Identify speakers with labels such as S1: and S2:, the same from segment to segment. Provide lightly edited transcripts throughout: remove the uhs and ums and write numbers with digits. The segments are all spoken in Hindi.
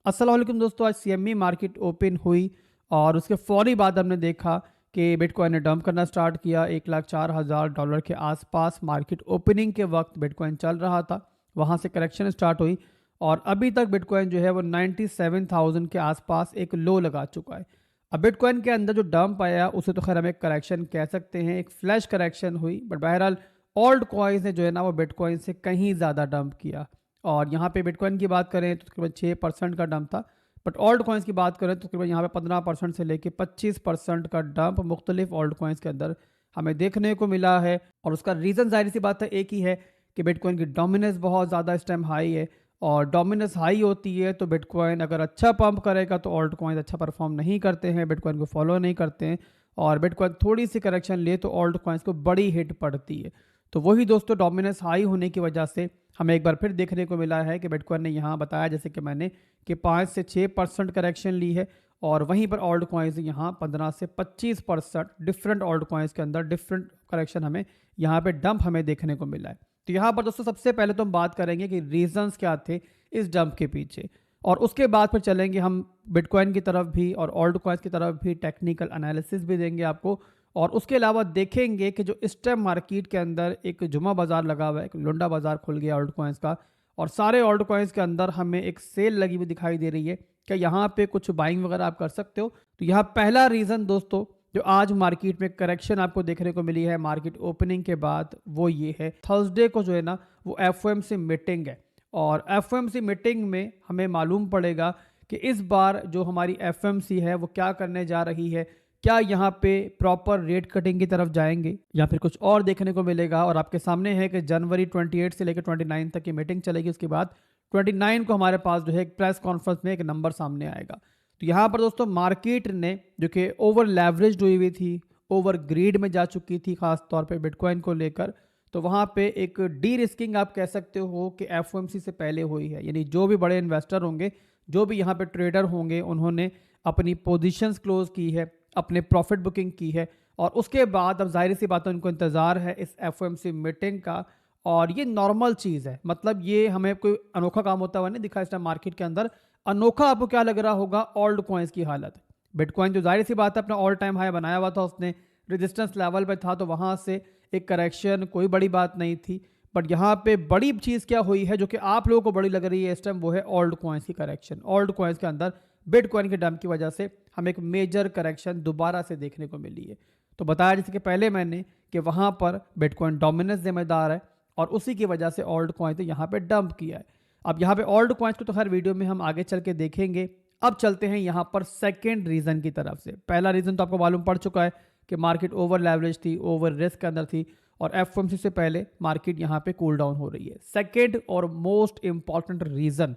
S1: अस्सलाम वालेकुम दोस्तों, आज सीएमई मार्केट ओपन हुई और उसके फ़ौरी बाद हमने देखा कि बिटकॉइन ने डंप करना स्टार्ट किया। $1,04,000 के आसपास मार्केट ओपनिंग के वक्त बिटकॉइन चल रहा था, वहाँ से करेक्शन स्टार्ट हुई और अभी तक बिटकॉइन जो है वो 97,000 के आसपास एक लो लगा चुका है। अब बिटकॉइन के अंदर जो डंप आया उसे तो खैर हम एक करेक्शन कह सकते हैं, एक फ्लैश करेक्शन हुई, बट बहरहाल ओल्ड कॉइन्स ने जो है ना वो बिटकॉइन से कहीं ज़्यादा डंप किया। और यहाँ पे बिटकॉइन की बात करें तो तकरीबन 6% का डंप था, बट ओल्ड कॉइन्स की बात करें तो तकरीबन यहाँ पे 15% से लेके 25% का डंप मुख्तलिफ ओल्ड कॉइन्स के अंदर हमें देखने को मिला है। और उसका रीज़न जाहिर सी बात है एक ही है कि बिटकॉइन की डोमिनेंस बहुत ज़्यादा इस टाइम हाई है, और डोमिनेंस हाई होती है तो बिटकॉइन अगर अच्छा पंप करेगा तो ओल्ड कॉइन्स अच्छा परफॉर्म नहीं करते हैं, बिटकॉइन को फॉलो नहीं करते हैं, और बिटकॉइन थोड़ी सी करेक्शन ले तो ओल्ड कॉइन्स को बड़ी हिट पड़ती है। तो वही दोस्तों डोमिनेंस हाई होने की वजह से हमें एक बार फिर देखने को मिला है कि बिटकॉइन ने यहाँ बताया जैसे कि मैंने कि 5 से 6% करेक्शन ली है, और वहीं पर ओल्ड कॉइन्स यहाँ 15 से 25% डिफरेंट ओल्ड कॉइन्स के अंदर डिफरेंट करेक्शन हमें यहाँ पे डंप हमें देखने को मिला है। तो यहाँ पर दोस्तों सबसे पहले तो हम बात करेंगे कि रीजंस क्या थे इस डंप के पीछे, और उसके बाद फिर चलेंगे हम बिटकॉइन की तरफ भी और ओल्ड कॉइन्स की तरफ भी, टेक्निकल एनालिसिस भी देंगे आपको। और उसके अलावा देखेंगे कि जो इस टाइम मार्केट के अंदर एक जुमा बाजार लगा हुआ है, एक लुंडा बाजार खुल गया ओल्ड कॉइन्स का, और सारे ओल्ड कॉइन्स के अंदर हमें एक सेल लगी हुई दिखाई दे रही है। क्या यहाँ पे कुछ बाइंग वगैरह आप कर सकते हो? तो यहाँ पहला रीज़न दोस्तों जो आज मार्केट में करेक्शन आपको देखने को मिली है मार्केट ओपनिंग के बाद, वो ये है थर्सडे को जो है ना वो एफओएमसी मीटिंग है, और एफओएमसी मीटिंग में हमें मालूम पड़ेगा कि इस बार जो हमारी एफओएमसी है वो क्या करने जा रही है। क्या यहाँ पे प्रॉपर रेट कटिंग की तरफ जाएंगे या फिर कुछ और देखने को मिलेगा? और आपके सामने है कि जनवरी 28 से लेकर 29 तक की मीटिंग चलेगी, उसके बाद 29 को हमारे पास जो है एक प्रेस कॉन्फ्रेंस में एक नंबर सामने आएगा। तो यहाँ पर दोस्तों मार्केट ने जो कि ओवर लेवरेज हुई हुई थी, ओवर ग्रीड में जा चुकी थी खास तौर पे बिटकॉइन को लेकर, तो वहाँ पे एक डी रिस्किंग आप कह सकते हो कि एफओएमसी से पहले हुई है। यानी जो भी बड़े इन्वेस्टर होंगे, जो भी यहाँ पे ट्रेडर होंगे, उन्होंने अपनी पोजीशंस क्लोज की है, अपने प्रॉफिट बुकिंग की है, और उसके बाद अब जाहिर सी बात है उनको इंतज़ार है इस एफओएमसी मीटिंग का। और ये नॉर्मल चीज़ है, मतलब ये हमें कोई अनोखा काम होता हुआ नहीं दिखा इस टाइम मार्केट के अंदर। अनोखा आपको क्या लग रहा होगा? ओल्ड कॉइन्स की हालत। बिटकॉइन जो जाहिर सी बात है अपना ऑल टाइम हाई बनाया हुआ था, उसने रेजिस्टेंस लेवल पे था, तो वहाँ से एक करेक्शन कोई बड़ी बात नहीं थी। बट यहाँ पे बड़ी चीज़ क्या हुई है जो कि आप लोगों को बड़ी लग रही है इस टाइम, वो है ओल्ड कॉइन्स की करेक्शन। ओल्ड कॉइन्स के अंदर बिटकॉइन के डंप की वजह से हमें एक मेजर करेक्शन दोबारा से देखने को मिली है। तो बताया जैसे कि पहले मैंने कि वहाँ पर बिटकॉइन डोमिनेंस जिम्मेदार है, और उसी की वजह से ओल्ड कॉइन तो यहाँ पे डंप किया है। अब यहाँ पे ओल्ड कॉइन्स को तो हर वीडियो में हम आगे चल के देखेंगे। अब चलते हैं यहाँ पर सेकेंड रीज़न की तरफ से। पहला रीज़न तो आपको मालूम पड़ चुका है कि मार्केट ओवर लेवरेज थी, ओवर रिस्क के अंदर थी, और एफओएमसी से पहले मार्केट यहाँ पे कूल डाउन हो रही है। सेकेंड और मोस्ट इंपॉर्टेंट रीज़न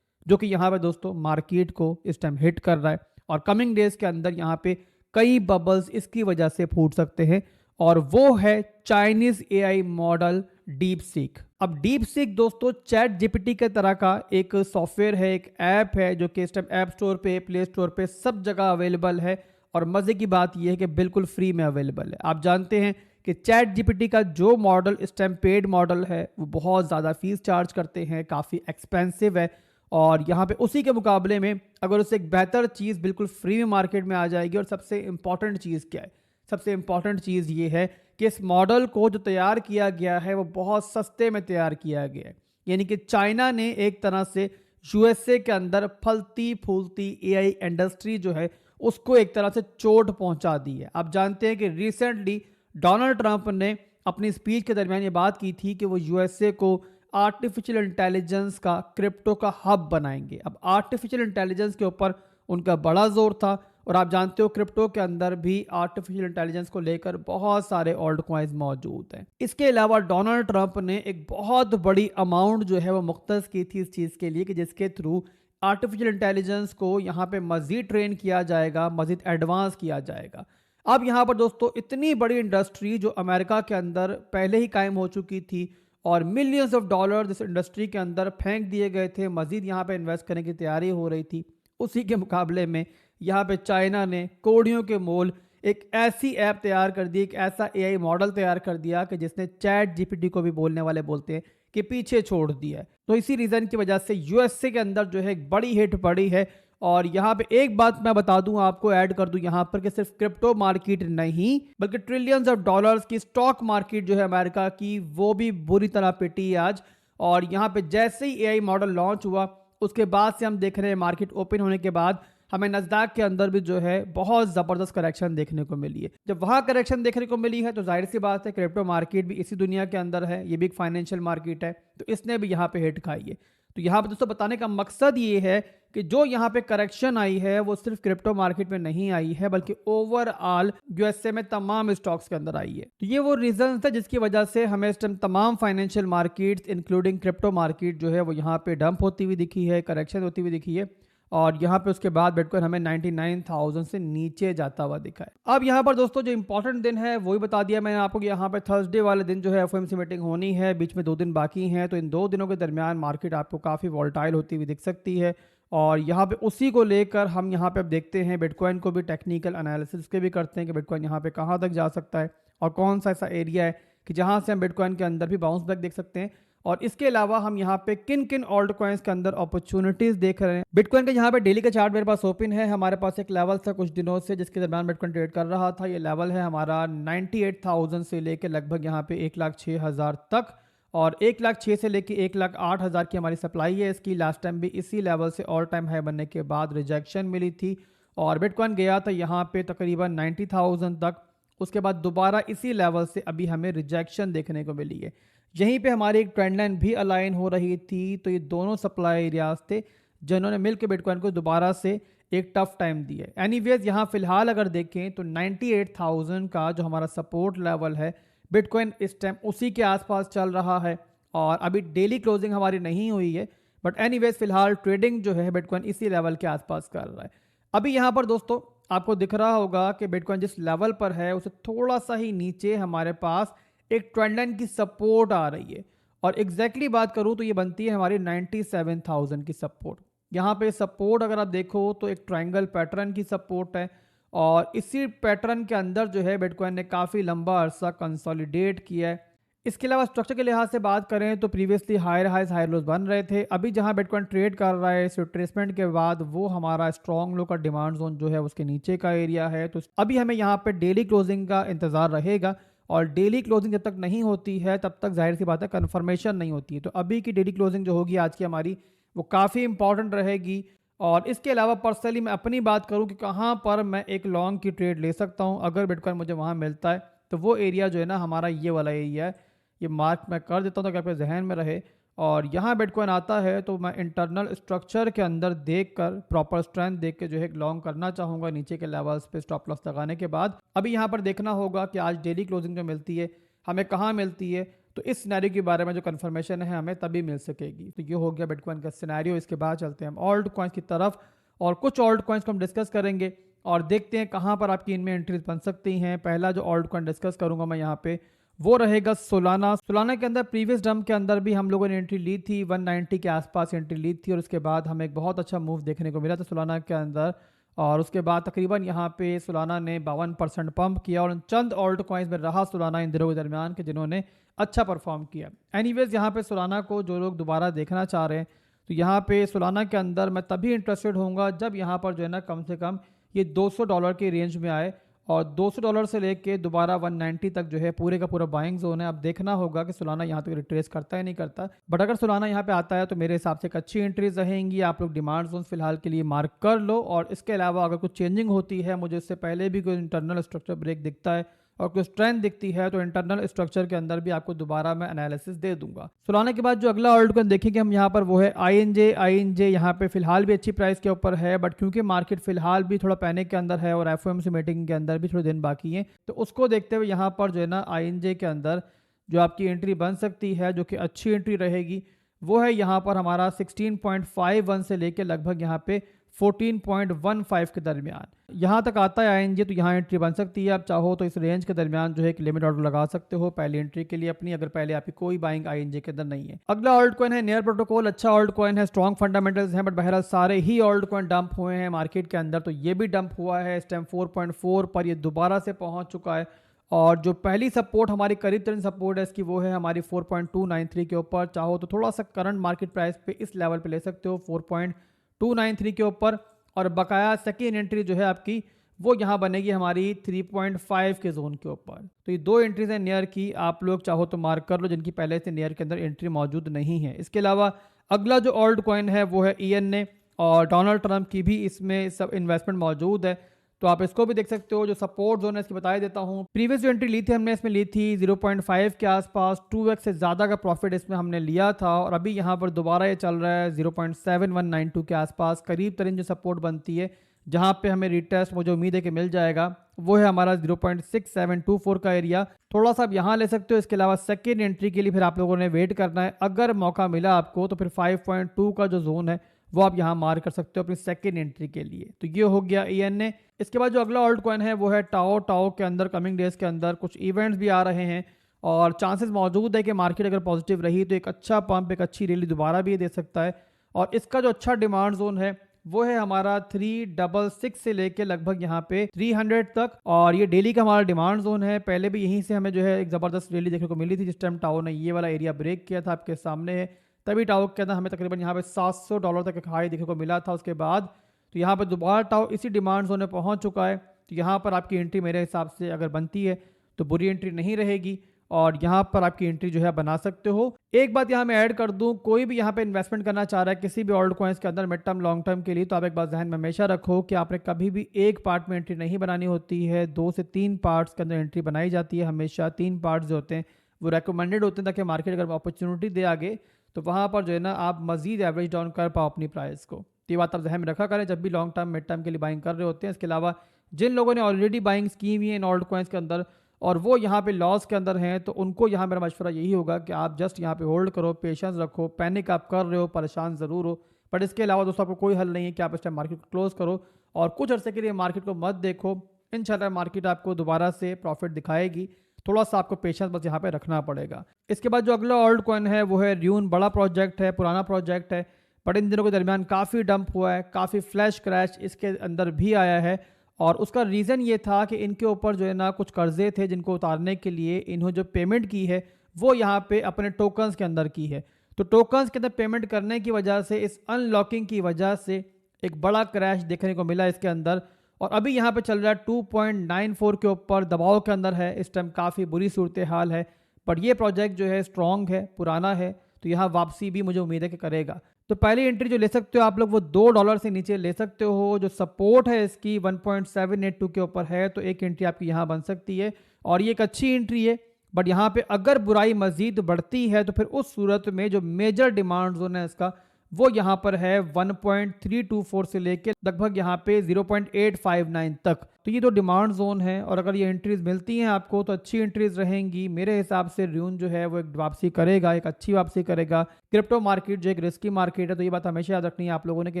S1: जो कि यहाँ पे दोस्तों मार्केट को इस टाइम हिट कर रहा है, और कमिंग डेज के अंदर यहाँ पे कई बबल्स इसकी वजह से फूट सकते हैं, और वो है Chinese AI model deep seek. अब डीप सीक दोस्तों चैट जीपीटी के तरह का एक सॉफ्टवेयर है, एक ऐप है जो कि इस टाइम ऐप स्टोर पे, प्ले स्टोर पे सब जगह अवेलेबल है, और मजे की बात यह है कि बिल्कुल फ्री में अवेलेबल है। आप जानते हैं कि चैट जीपीटी का जो मॉडल इस टाइम पेड मॉडल है वो बहुत ज़्यादा फीस चार्ज करते हैं, काफ़ी एक्सपेंसिव है, और यहाँ पे उसी के मुकाबले में अगर उससे एक बेहतर चीज़ बिल्कुल फ्री में मार्केट में आ जाएगी। और सबसे इंपॉर्टेंट चीज़ क्या है? सबसे इंपॉर्टेंट चीज़ ये है कि इस मॉडल को जो तैयार किया गया है वो बहुत सस्ते में तैयार किया गया है। यानी कि चाइना ने एक तरह से यूएसए के अंदर फलती फूलती एआई इंडस्ट्री जो है उसको एक तरह से चोट पहुंचा दी है। आप जानते हैं कि रिसेंटली डोनाल्ड ट्रंप ने अपनी स्पीच के दरमियान ये बात की थी कि वो यूएसए को आर्टिफिशियल इंटेलिजेंस का, क्रिप्टो का हब बनाएंगे। अब आर्टिफिशियल इंटेलिजेंस के ऊपर उनका बड़ा जोर था, और आप जानते हो क्रिप्टो के अंदर भी आर्टिफिशियल इंटेलिजेंस को लेकर बहुत सारे ओल्ड कॉइन्स मौजूद हैं। इसके अलावा डोनाल्ड ट्रंप ने एक बहुत बड़ी अमाउंट जो है वो मुख्तस की थी इस चीज़ के लिए कि जिसके थ्रू आर्टिफिशियल इंटेलिजेंस को यहाँ पे मज़ीद ट्रेन किया जाएगा, मज़ीद एडवांस किया जाएगा। अब यहाँ पर दोस्तों इतनी बड़ी इंडस्ट्री जो अमेरिका के अंदर पहले ही कायम हो चुकी थी, और मिलियंस ऑफ डॉलर इस इंडस्ट्री के अंदर फेंक दिए गए थे, मज़ीद यहाँ पे इन्वेस्ट करने की तैयारी हो रही थी, उसी के मुकाबले में यहाँ पे चाइना ने कौड़ियों के मोल एक ऐसी ऐप तैयार कर दी, एक ऐसा एआई मॉडल तैयार कर दिया कि जिसने चैट जीपीटी को भी बोलने वाले बोलते हैं के पीछे छोड़ दिया है। तो इसी रीज़न की वजह से यूएसए के अंदर जो है एक बड़ी हिट पड़ी है। और यहाँ पे एक बात मैं बता दूं, आपको ऐड कर दूं यहाँ पर कि सिर्फ क्रिप्टो मार्केट नहीं बल्कि ट्रिलियंस ऑफ डॉलर्स की स्टॉक मार्केट जो है अमेरिका की, वो भी बुरी तरह पिटी है आज। और यहाँ पे जैसे ही एआई मॉडल लॉन्च हुआ उसके बाद से हम देख रहे हैं मार्केट ओपन होने के बाद हमें नस्डैक के अंदर भी जो है बहुत ज़बरदस्त करेक्शन देखने को मिली है। जब वहाँ करेक्शन देखने को मिली है तो जाहिर सी बात है क्रिप्टो मार्केट भी इसी दुनिया के अंदर है, ये भी एक फाइनेंशियल मार्केट है, तो इसने भी यहाँ पे हिट खाई है। तो यहाँ पे दोस्तों बताने का मकसद ये है कि जो यहाँ पे करेक्शन आई है वो सिर्फ क्रिप्टो मार्केट में नहीं आई है बल्कि ओवरऑल यूएसए में तमाम स्टॉक्स के अंदर आई है। तो ये वो रीजन है जिसकी वजह से हमें इस टाइम तमाम financial markets including crypto market जो है वो यहाँ पे डंप होती हुई दिखी है, करेक्शन होती हुई दिखी है। और यहाँ पे उसके बाद बिटकॉइन हमें 99,000 से नीचे जाता हुआ दिखा है। अब यहाँ पर दोस्तों जो इंपॉर्टेंट दिन है वही बता दिया मैंने आपको कि यहाँ पे थर्सडे वाले दिन जो है एफओएमसी मीटिंग होनी है, बीच में 2 दिन बाकी हैं, तो इन 2 दिनों के दरमियान मार्केट आपको काफ़ी वॉल्टाइल होती हुई दिख सकती है। और यहाँ पे उसी को लेकर हम यहाँ पे अब देखते हैं बिटकॉइन को भी टेक्निकल एनालिसिस के भी करते हैं कि बिटकॉइन यहाँ पे कहाँ तक जा सकता है और कौन सा ऐसा एरिया है कि जहाँ से हम बिटकॉइन के अंदर भी बाउंस बैक देख सकते हैं। और इसके अलावा हम यहाँ पे किन किन ऑल्ट कॉइन्स के अंदर अपॉर्चुनिटीज देख रहे हैं। बिटकॉइन का यहाँ पे डेली का चार्ट मेरे पास ओपन है। हमारे पास एक लेवल था कुछ दिनों से जिसके दरमियान बिटकॉइन ट्रेड कर रहा था। ये लेवल है हमारा 98,000 से लेकर लगभग यहाँ पे 1,06,000 तक, और 1,06,000 से लेकर 1,08,000 की हमारी सप्लाई है इसकी। लास्ट टाइम भी इसी लेवल से ऑल टाइम हाई बनने के बाद रिजेक्शन मिली थी और बिटकॉइन गया था यहाँ पे तकरीबन 90,000 तक। उसके बाद दोबारा इसी लेवल से अभी हमें रिजेक्शन देखने को मिली है। यहीं पे हमारी एक ट्रेंड लाइन भी अलाइन हो रही थी। तो ये दोनों सप्लाई एरियाज थे जिन्होंने मिलकर बिटकॉइन को दोबारा से एक टफ टाइम दिया है। एनीवेज यहाँ फिलहाल अगर देखें तो 98,000 का जो हमारा सपोर्ट लेवल है बिटकॉइन इस टाइम उसी के आसपास चल रहा है। और अभी डेली क्लोजिंग हमारी नहीं हुई है बट एनीवेज फिलहाल ट्रेडिंग जो है बिटकॉइन इसी लेवल के आसपास कर रहा है। अभी यहाँ पर दोस्तों आपको दिख रहा होगा कि बिटकॉइन जिस लेवल पर है उसे थोड़ा सा ही नीचे हमारे पास एक ट्रेंड लाइन की सपोर्ट आ रही है। और एग्जैक्टली बात करूं तो ये बनती है हमारी 97,000 की सपोर्ट। यहाँ पे सपोर्ट अगर आप देखो तो एक ट्रायंगल पैटर्न की सपोर्ट है और इसी पैटर्न के अंदर जो है बिटकॉइन ने काफ़ी लंबा अरसा कंसोलिडेट किया है। इसके अलावा स्ट्रक्चर के लिहाज से बात करें तो previously higher highs higher lows बन रहे थे। अभी जहां बिटकॉइन ट्रेड कर रहा है इस रिट्रेसमेंट के बाद वो हमारा स्ट्रॉन्ग लो का डिमांड जोन जो है उसके नीचे का एरिया है। तो अभी हमें यहाँ पे डेली क्लोजिंग का इंतजार रहेगा और डेली क्लोजिंग जब तक नहीं होती है तब तक जाहिर सी बात है कन्फर्मेशन नहीं होती है। तो अभी की डेली क्लोजिंग जो होगी आज की हमारी वो काफ़ी इंपॉर्टेंट रहेगी। और इसके अलावा पर्सनली मैं अपनी बात करूं कि कहां पर मैं एक लॉन्ग की ट्रेड ले सकता हूं अगर बिटकॉइन मुझे वहां मिलता है, तो वो एरिया जो है ना हमारा ये वाला एरिया है। ये मार्क मैं कर देता हूं ताकि आपके जहन में रहे। और यहाँ बिटकॉइन आता है तो मैं इंटरनल स्ट्रक्चर के अंदर देखकर प्रॉपर स्ट्रेंथ देख के जो है लॉन्ग करना चाहूँगा नीचे के लेवल्स पे स्टॉप लॉस लगाने के बाद। अभी यहाँ पर देखना होगा कि आज डेली क्लोजिंग जो मिलती है हमें कहाँ मिलती है, तो इस सिनेरियो के बारे में जो कंफर्मेशन है हमें तभी मिल सकेगी। तो ये हो गया बिटकॉइन का सिनेरियो। इसके बाद चलते हैं हम ऑल्ट कॉइन्स की तरफ और कुछ ऑल्ट कॉइन्स को हम डिस्कस करेंगे और देखते हैं कहाँ पर आपकी इनमें एंट्रीज बन सकती हैं। पहला जो ऑल्ट कॉइन डिस्कस करूँगा मैं यहाँ पे वो रहेगा सोलाना। सोलाना के अंदर प्रीवियस डंप के अंदर भी हम लोगों ने एंट्री ली थी, 190 के आसपास एंट्री ली थी और उसके बाद हमें एक बहुत अच्छा मूव देखने को मिला था सोलाना के अंदर। और उसके बाद तकरीबन यहाँ पे सोलाना ने 52% पंप किया और चंद ऑल्ट कॉइन्स में रहा सोलाना इन दिनों के दरमियान के जिन्होंने अच्छा परफॉर्म किया। एनीवेज यहाँ पे सोलाना को जो लोग दोबारा देखना चाह रहे हैं तो यहाँ पे सोलाना के अंदर मैं तभी इंटरेस्टेड होऊंगा जब यहाँ पर जो है ना कम से कम ये $200 के रेंज में आए और $200 से लेके दोबारा 190 तक जो है पूरे का पूरा बाइंग जोन है। अब देखना होगा कि सोलाना यहाँ तक रिट्रेस करता है नहीं करता, बट अगर सोलाना यहाँ पे आता है तो मेरे हिसाब से एक अच्छी एंट्रीज रहेंगी। आप लोग डिमांड जोन फिलहाल के लिए मार्क कर लो और इसके अलावा अगर कुछ चेंजिंग होती है, मुझे इससे पहले भी कोई इंटरनल स्ट्रक्चर ब्रेक दिखता है और कुछ स्ट्रेंथ दिखती है तो इंटरनल स्ट्रक्चर के अंदर भी आपको दोबारा मैं एनालिसिस दे दूंगा। सोलाना के बाद जो अगला ऑल्ट कॉइन देखेंगे हम यहाँ पर वो है INJ। यहाँ पे फिलहाल भी अच्छी प्राइस के ऊपर है बट क्योंकि मार्केट फिलहाल भी थोड़ा पैनिक के अंदर है और FOMC मीटिंग के अंदर भी थोड़े दिन बाकी हैं, तो उसको देखते हुए यहाँ पर जो है ना INJ के अंदर जो आपकी एंट्री बन सकती है जो कि अच्छी एंट्री रहेगी वो है यहाँ पर हमारा 16.51 से लेकर लगभग यहाँ पे 14.15 के दरमियान। यहाँ तक आता है INJ तो यहाँ एंट्री बन सकती है। आप चाहो तो इस रेंज के दरमियान जो है एक लिमिट ऑर्डर लगा सकते हो पहली एंट्री के लिए अपनी, अगर पहले आपकी कोई बाइंग INJ के अंदर नहीं है। अगला ऑल्ट कॉइन है नेयर प्रोटोकॉल। अच्छा ऑल्ट कॉइन है, स्ट्रॉन्ग फंडामेंटल्स हैं बट बहरहाल सारे ही ऑल्ट कॉइन डंप हुए हैं मार्केट के अंदर। तो ये भी डंप हुआ है इस टाइम 4.4 पर, ये दोबारा से पहुंच चुका है और जो पहली सपोर्ट हमारी करीब तरीन सपोर्ट है इसकी वो है हमारी 4.293 के ऊपर। चाहो तो थोड़ा सा करंट मार्केट प्राइस पे इस लेवल पे ले सकते हो 4.293 के ऊपर। और बकाया सेकेंड एंट्री जो है आपकी वो यहाँ बनेगी हमारी 3.5 के जोन के ऊपर। तो ये दो एंट्रीज हैं नियर की, आप लोग चाहो तो मार्क कर लो जिनकी पहले से नियर के अंदर एंट्री मौजूद नहीं है। इसके अलावा अगला जो ऑल्ट कॉइन है वो है ENA और डोनाल्ड ट्रंप की भी इसमें सब इन्वेस्टमेंट मौजूद है, तो आप इसको भी देख सकते हो। जो सपोर्ट जोन है इसकी बता देता हूँ। प्रीवियस जो एंट्री ली थी हमने इसमें ली थी 0.5 के आसपास, 2x से ज़्यादा का प्रॉफिट इसमें हमने लिया था और अभी यहाँ पर दोबारा ये चल रहा है 0.7192 के आसपास। करीब तरीन जो सपोर्ट बनती है जहाँ पे हमें रिटेस्ट मुझे उम्मीद है कि मिल जाएगा वो है हमारा 0.6724 का एरिया। थोड़ा सा आप यहाँ ले सकते हो। इसके अलावा सेकेंड एंट्री के लिए फिर आप लोगों ने वेट करना है। अगर मौका मिला आपको तो फिर 5.2 का जो जोन है वो आप यहाँ मार्क कर सकते हो अपनी सेकेंड एंट्री के लिए। तो ये हो गया ENA। इसके बाद जो अगला ऑल्ट कॉइन है वो है टाओ। टाओ के अंदर कमिंग डेज के अंदर कुछ इवेंट्स भी आ रहे हैं और चांसेस मौजूद है कि मार्केट अगर पॉजिटिव रही तो एक अच्छा पंप, एक अच्छी रैली दोबारा भी दे सकता है। और इसका जो अच्छा डिमांड जोन है वो है हमारा 366 से लेके लगभग यहाँ पे 300 तक, और ये डेली का हमारा डिमांड जोन है। पहले भी यहीं से हमें जो है एक ज़बरदस्त रैली देखने को मिली थी जिस टाइम टाओ ने ये वाला एरिया ब्रेक किया था, आपके सामने है। तभी टाओ के अंदर हमें तकरीबन यहाँ पे $700 तक एक हाई देखने को मिला था। उसके बाद तो यहाँ पर दोबारा टाओ इसी डिमांड जोन में पहुँच चुका है। तो यहाँ पर आपकी एंट्री मेरे हिसाब से अगर बनती है तो बुरी एंट्री नहीं रहेगी और यहाँ पर आपकी एंट्री जो है बना सकते हो। एक बात यहाँ मैं ऐड कर दूँ, कोई भी यहाँ पे इन्वेस्टमेंट करना चाह रहा है किसी भी ऑल्ट कॉइन्स के अंदर मिड टर्म लॉन्ग टर्म के लिए, तो आप एक बात ध्यान में हमेशा रखो कि आपने कभी भी एक पार्ट में एंट्री नहीं बनानी होती है। 2 से 3 पार्ट्स के अंदर एंट्री बनाई जाती है। हमेशा 3 पार्ट्स जो होते हैं वो रेकमेंडेड होते हैं ताकि मार्केट अगर अपॉर्चुनिटी दे आगे तो वहाँ पर जो है ना आप मजीद एवरेज डाउन कर पाओ अपनी प्राइस को। तो ये बात आप ध्यान में रखा करें जब भी लॉन्ग टर्म मिड टर्म के लिए बाइंग कर रहे होते हैं। इसके अलावा जिन लोगों ने ऑलरेडी बाइंग की हुई है इन ऑल्ट कॉइन्स के अंदर और वो यहाँ पे लॉस के अंदर हैं, तो उनको यहाँ मेरा मशवरा यही होगा कि आप जस्ट यहाँ पे होल्ड करो, पेशेंस रखो। पैनिक आप कर रहे हो, परेशान ज़रूर हो, बट इसके अलावा दोस्तों आपको कोई हल नहीं है कि आप इस टाइम मार्केट को क्लोज करो और कुछ अर्से के लिए मार्केट को मत देखो। इंशाल्लाह मार्केट आपको दोबारा से प्रॉफिट दिखाएगी। थोड़ा सा आपको पेशेंस बस यहाँ पे रखना पड़ेगा। इसके बाद जो अगला ऑल्ट कॉइन है वो है र्यून। बड़ा प्रोजेक्ट है, पुराना प्रोजेक्ट है, बट इन दिनों के दरमियान काफ़ी डंप हुआ है, काफ़ी फ्लैश क्रैश इसके अंदर भी आया है। और उसका रीज़न ये था कि इनके ऊपर जो है ना कुछ कर्जे थे जिनको उतारने के लिए इन्होंने जो पेमेंट की है वो यहाँ पे अपने टोकन्स के अंदर की है। तो टोकन्स के अंदर पेमेंट करने की वजह से, इस अनलॉकिंग की वजह से एक बड़ा क्रैश देखने को मिला इसके अंदर। और अभी यहाँ पे चल रहा है 2.94 के ऊपर दबाव के अंदर है इस टाइम। काफ़ी बुरी सूरत हाल है, बट ये प्रोजेक्ट जो है स्ट्रॉन्ग है, पुराना है, तो यहाँ वापसी भी मुझे उम्मीद है कि करेगा। तो पहली एंट्री जो ले सकते हो आप लोग वो $2 से नीचे ले सकते हो। जो सपोर्ट है इसकी 1.782 के ऊपर है, तो एक एंट्री आपकी यहाँ बन सकती है और ये एक अच्छी एंट्री है। बट यहाँ पे अगर बुराई मजीद बढ़ती है तो फिर उस सूरत में जो मेजर डिमांड जोन है इसका वो यहाँ पर है 1.324 से लेके लगभग यहाँ पे 0.859 तक। तो ये तो डिमांड जोन है और अगर ये एंट्रीज मिलती हैं आपको तो अच्छी एंट्रीज रहेंगी। मेरे हिसाब से र्यून जो है वो एक वापसी करेगा, एक अच्छी वापसी करेगा। क्रिप्टो मार्केट जो एक रिस्की मार्केट है, तो ये बात हमेशा याद रखनी है आप लोगों ने कि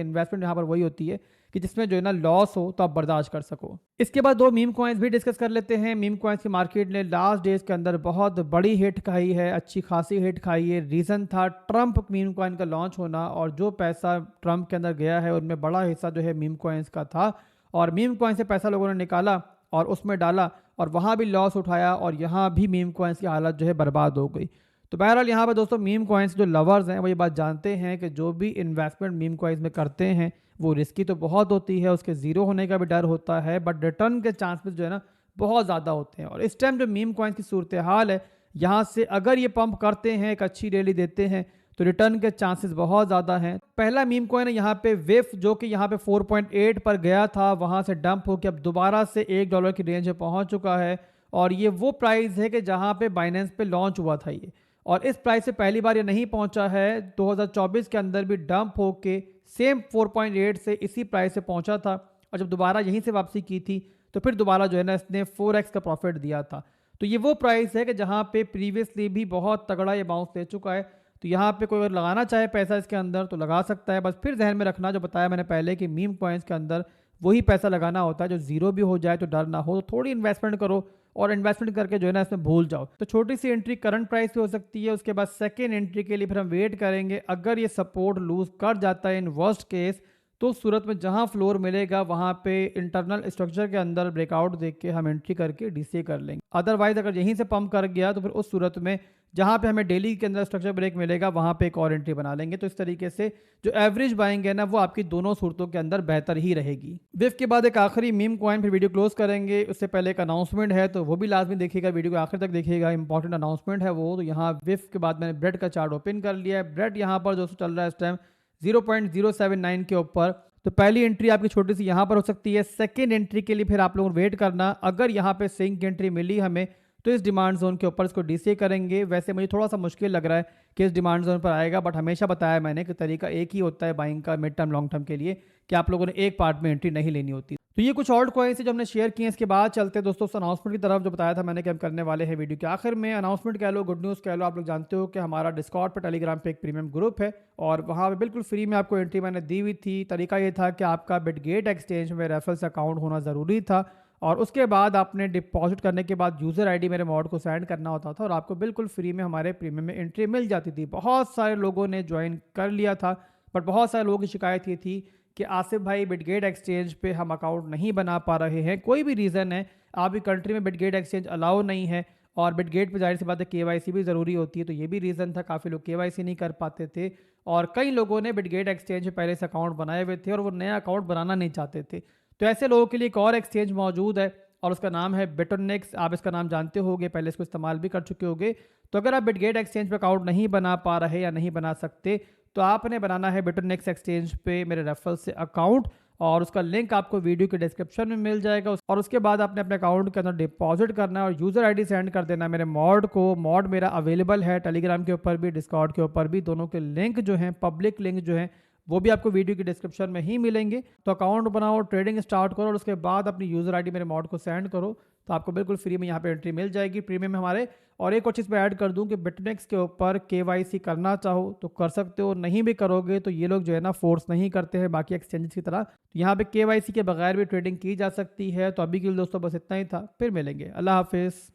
S1: इन्वेस्टमेंट यहाँ पर वही होती है कि जिसमें जो है ना लॉस हो तो आप बर्दाश्त कर सको। इसके बाद 2 मीम कॉइन्स भी डिस्कस कर लेते हैं। मीम कॉइन्स की मार्केट ने लास्ट डेज के अंदर बहुत बड़ी हिट खाई है, अच्छी खासी हिट खाई है। रीज़न था ट्रंप मीम कॉइन का लॉन्च होना और जो पैसा ट्रंप के अंदर गया है उनमें बड़ा हिस्सा जो है मीम कॉइन्स का था। और मीम कॉइन से पैसा लोगों ने निकाला और उसमें डाला और वहाँ भी लॉस उठाया और यहाँ भी मीम कॉइन्स की हालत जो है बर्बाद हो गई। तो बहरहाल यहाँ पर दोस्तों मीम कॉइन्स जो लवर्स हैं वो ये बात जानते हैं कि जो भी इन्वेस्टमेंट मीम कॉइन्स में करते हैं वो रिस्की तो बहुत होती है, उसके ज़ीरो होने का भी डर होता है, बट रिटर्न के चांसेस जो है ना बहुत ज़्यादा होते हैं। और इस टाइम जो मीम कॉइन्स की सूरत हाल है, यहाँ से अगर ये पंप करते हैं, एक अच्छी रैली देते हैं, तो रिटर्न के चांसेस बहुत ज़्यादा हैं। पहला मीम कॉइन है यहाँ पे वेफ, जो कि यहाँ पे 4.8 पर गया था, वहाँ से डंप होकर अब दोबारा से $1 की रेंज में पहुँच चुका है। और ये वो प्राइस है कि जहाँ पे बाइनेंस पे लॉन्च हुआ था ये, और इस प्राइस से पहली बार ये नहीं पहुँचा है। 2024 के अंदर भी डंप होके सेम 4.8 से इसी प्राइस से पहुँचा था और जब दोबारा यहीं से वापसी की थी तो फिर दोबारा जो है ना इसने 4x का प्रॉफिट दिया था। तो ये वो प्राइस है कि जहाँ पे प्रीवियसली भी बहुत तगड़ा ये बाउंस दे चुका है। तो यहाँ पे कोई अगर लगाना चाहे पैसा इसके अंदर तो लगा सकता है। बस फिर जहन में रखना जो बताया मैंने पहले कि मीम कॉइन्स के अंदर वही पैसा लगाना होता है जो ज़ीरो भी हो जाए तो डर ना हो। तो थोड़ी इन्वेस्टमेंट करो और इन्वेस्टमेंट करके जो है ना इसमें भूल जाओ। तो छोटी सी एंट्री करंट प्राइस पे हो सकती है, उसके बाद सेकेंड एंट्री के लिए फिर हम वेट करेंगे। अगर ये सपोर्ट लूज कर जाता है इन वर्स्ट केस तो उस सूरत में जहाँ फ्लोर मिलेगा वहाँ पे इंटरनल स्ट्रक्चर के अंदर ब्रेकआउट देख के हम एंट्री करके डीसीए कर लेंगे। अदरवाइज अगर यहीं से पंप कर गया तो फिर उस सूरत में जहाँ पे हमें डेली के अंदर स्ट्रक्चर ब्रेक मिलेगा वहाँ पे एक और एंट्री बना लेंगे। तो इस तरीके से जो एवरेज बाइंग है ना वो आपकी दोनों सूरतों के अंदर बेहतर ही रहेगी। विफ के बाद एक आखिरी मीम कॉइन, फिर वीडियो क्लोज करेंगे। उससे पहले एक अनाउंसमेंट है तो वो भी लाजमी देखिएगा, वीडियो को आखिर तक देखिएगा, इंपॉर्टेंट अनाउंसमेंट है वो। तो यहाँ विफ के बाद मैंने ब्रेड का चार्ट ओपन कर लिया है। ब्रेड यहाँ पर जो चल रहा है इस टाइम 0.079 के ऊपर। तो पहली एंट्री आपकी छोटी सी यहाँ पर हो सकती है। सेकेंड एंट्री के लिए फिर आप लोग वेट करना, अगर यहाँ पे सिंक एंट्री मिली हमें तो इस डिमांड जोन के ऊपर इसको डीसीए करेंगे। वैसे मुझे थोड़ा सा मुश्किल लग रहा है कि इस डिमांड जोन पर आएगा, बट हमेशा बताया मैंने कि तरीका एक ही होता है बाइंग का मिड टर्म लॉन्ग टर्म के लिए, कि आप लोगों ने एक पार्ट में एंट्री नहीं लेनी होती। तो ये कुछ ऑल्ट कॉइन्स है जो हमने शेयर किए। इसके बाद चलते हैं दोस्तों उस अनाउंसमेंट की तरफ जो बताया था मैंने कि हम करने वाले हैं वीडियो के आखिर में। अनाउंसमेंट कह लो, गुड न्यूज़ कह लो। आप लोग जानते हो कि हमारा डिस्कॉर्ड पर टेलीग्राम पे एक प्रीमियम ग्रुप है और वहाँ पे बिल्कुल फ्री में आपको एंट्री मैंने दी हुई थी। तरीका ये था कि आपका बिटगेट एक्सचेंज में रेफरल्स अकाउंट होना ज़रूरी था और उसके बाद आपने डिपॉजिट करने के बाद यूज़र आईडी मेरे मॉड को सेंड करना होता था और आपको बिल्कुल फ्री में हमारे प्रीमियम में एंट्री मिल जाती थी। बहुत सारे लोगों ने ज्वाइन कर लिया था, बट बहुत सारे लोगों की शिकायत ये थी कि आसिफ भाई बिटगेट एक्सचेंज पे हम अकाउंट नहीं बना पा रहे हैं, कोई भी रीज़न है, आपकी कंट्री में बिटगेट एक्सचेंज अलाउ नहीं है और बिटगेट पे जाहिर सी बात है केवाईसी भी ज़रूरी होती है। तो ये भी रीज़न था, काफ़ी लोग केवाईसी नहीं कर पाते थे और कई लोगों ने बिटगेट एक्सचेंज में पहले से अकाउंट बनाए हुए थे और वो नया अकाउंट बनाना नहीं चाहते थे। तो ऐसे लोगों के लिए एक और एक्सचेंज मौजूद है और उसका नाम है बिटोनेक्स। आप इसका नाम जानते होंगे, पहले इसको इस्तेमाल भी कर चुके होंगे। तो अगर आप बिटगेट एक्सचेंज पे अकाउंट नहीं बना पा रहे या नहीं बना सकते तो आपने बनाना है बिटोनेक्स एक्सचेंज पे मेरे रेफरल से अकाउंट और उसका लिंक आपको वीडियो के डिस्क्रिप्शन में मिल जाएगा। और उसके बाद आपने अपने अकाउंट के अंदर डिपॉजिट करना है और यूज़र आईडी सेंड कर देना है मेरे मॉड को। मॉड मेरा अवेलेबल है टेलीग्राम के ऊपर भी, डिस्कॉर्ड के ऊपर भी, दोनों के लिंक जो हैं पब्लिक लिंक जो हैं वो भी आपको वीडियो के डिस्क्रिप्शन में ही मिलेंगे। तो अकाउंट बनाओ, ट्रेडिंग स्टार्ट करो और उसके बाद अपनी यूज़र आईडी मेरे मॉड को सेंड करो तो आपको बिल्कुल फ्री में यहाँ पे एंट्री मिल जाएगी प्रीमियम में हमारे। और एक और चीज़ मैं ऐड कर दूं कि बिटनेक्स के ऊपर केवाईसी करना चाहो तो कर सकते हो, नहीं भी करोगे तो ये लोग जो है ना फोर्स नहीं करते हैं बाकी एक्सचेंजेस की तरह। तो यहाँ पे केवाईसी के बगैर भी ट्रेडिंग की जा सकती है। तो अभी के लिए दोस्तों बस इतना ही था, फिर मिलेंगे। अल्लाह हाफिज़।